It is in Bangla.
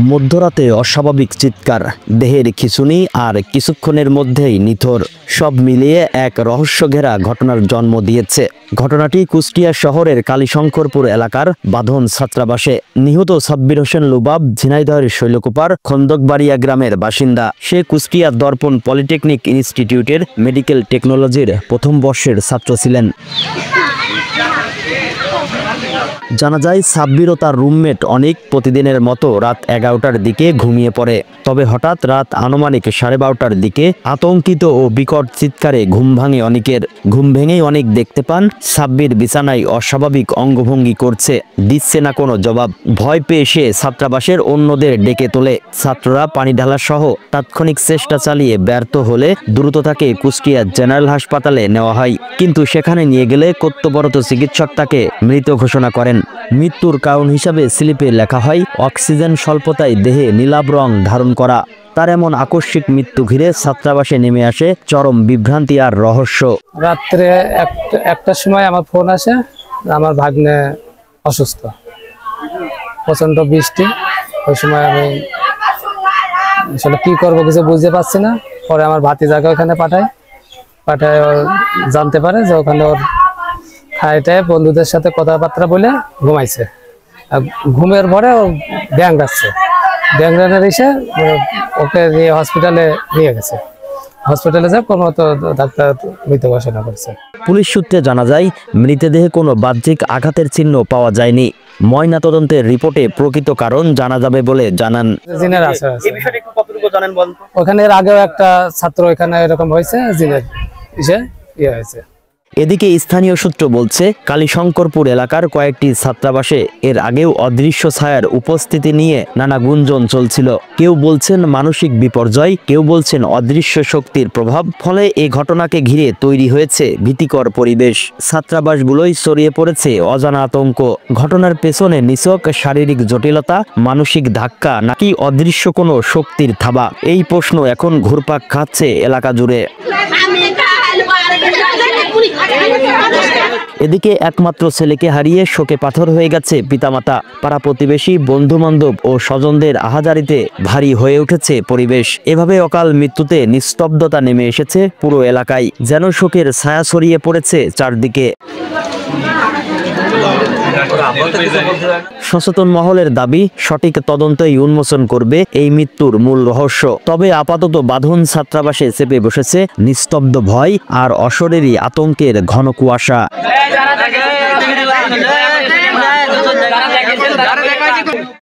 মধ্যরাতে অস্বাভাবিক চিৎকার, দেহের খিঁচুনি আর কিছুক্ষণের মধ্যেই নিথর। সব মিলিয়ে এক রহস্যঘেরা ঘটনার জন্ম দিয়েছে। ঘটনাটি কুষ্টিয়া শহরের কালীশঙ্করপুর এলাকার বাঁধন ছাত্রাবাসে। নিহত সাব্বির হোসেন লুবাব ঝিনাইদহের শৈলকুপার খন্দকবাড়িয়া গ্রামের বাসিন্দা। সে কুষ্টিয়া দর্পণ পলিটেকনিক ইনস্টিটিউটের মেডিকেল টেকনোলজির প্রথম বর্ষের ছাত্র ছিলেন। জানা যায় সাব্বির ও তার রুমমেট অনেক প্রতিদিনের মতো রাত 11টার দিকে ঘুমিয়ে পড়ে। তবে হঠাৎ রাত আনুমানিক 12:30টার দিকে আতঙ্কিত ও বিকট চিৎকারে ঘুম ভাঙে অনেকের। ঘুম ভেঙেই অনেক দেখতে পান সাব্বির বিছানায় অস্বাভাবিক অঙ্গভঙ্গি করছে, দিচ্ছে না কোনো জবাব। ভয় পেয়ে সে ছাত্রাবাসের অন্যদের ডেকে তোলে। ছাত্ররা পানি ঢালা সহ তাৎক্ষণিক চেষ্টা চালিয়ে ব্যর্থ হলে দ্রুত তাকে কুষ্টিয়া জেনারেল হাসপাতালে নেওয়া হয়। কিন্তু সেখানে নিয়ে গেলে কর্তব্যরত চিকিৎসক তাকে মৃত ঘোষণা করেন। মৃত্যুর কারণ হিসাবে স্লিপে লেখা হয় অক্সিজেন স্বল্পতায় দেহে নীলাভ রং ধারণ করা। তার এমন আকস্মিক মৃত্যু ঘিরে ছাত্রাবাসে নেমে আসে চরম বিভ্রান্তি আর রহস্য। রাত্রে একটার সময় আমার ফোন আসে, আমার ভাগ্নে অসুস্থ, প্রচন্ড বৃষ্টি। ওই সময় আমি আসলে কি করবো কিছু বুঝতে পারছি না। পরে আমার ভাতিজাকে ওখানে পাঠায় জানতে পারে যে ওখানে ওর খাইটায় বন্ধুদের সাথে কথাবার্তা বলে ঘুমাইছে। আর ঘুমের পরে ও ব্যাং ডাকছে, ব্যাং ডানার এসে ওকে নিয়ে হসপিটালে নিয়ে গেছে। হসপিটালে যা কোনো তো ডাক্তার মৃত ঘোষণা করছে। পুলিশ সূত্রে জানা যায় মৃতদেহে কোনো বাহ্যিক আঘাতের চিহ্ন পাওয়া যায়নি। ময়নাতদন্তের রিপোর্টে প্রকৃত কারণ জানা যাবে বলে জানান। ওখানে এর আগেও একটা ছাত্র এখানে এরকম হয়েছে, জিনের ইয়ে হয়েছে। এদিকে স্থানীয় সূত্র বলছে কালীশঙ্করপুর এলাকার কয়েকটি ছাত্রাবাসে এর আগেও অদৃশ্য ছায়ার উপস্থিতি নিয়ে নানা গুঞ্জন চলছিল। কেউ বলছেন মানসিক বিপর্যয়, কেউ বলছেন অদৃশ্য শক্তির প্রভাব। ফলে এই ঘটনাকে ঘিরে তৈরি হয়েছে ভীতিকর পরিবেশ। ছাত্রাবাসগুলোই ছড়িয়ে পড়েছে অজানা আতঙ্ক। ঘটনার পেছনে নিছক শারীরিক জটিলতা, মানসিক ধাক্কা নাকি অদৃশ্য কোনো শক্তির থাবা, এই প্রশ্ন এখন ঘুরপাক খাচ্ছে এলাকা জুড়ে। এদিকে একমাত্র ছেলেকে হারিয়ে শোকে পাথর হয়ে গেছে পিতামাতা। পাড়া প্রতিবেশী, বন্ধু বান্ধব ও স্বজনদের আহাজারিতে ভারী হয়ে উঠেছে পরিবেশ। এভাবে অকাল মৃত্যুতে নিস্তব্ধতা নেমে এসেছে পুরো এলাকায়, যেন শোকের ছায়া ছড়িয়ে পড়েছে চারদিকে। সচেতন মহলের দাবি সঠিক তদন্তই উন্মোচন করবে এই মৃত্যুর মূল রহস্য। তবে আপাতত বাঁধন ছাত্রাবাসে চেপে বসেছে নিস্তব্ধ ভয় আর অশরীরী আতঙ্কের ঘন কুয়াশা।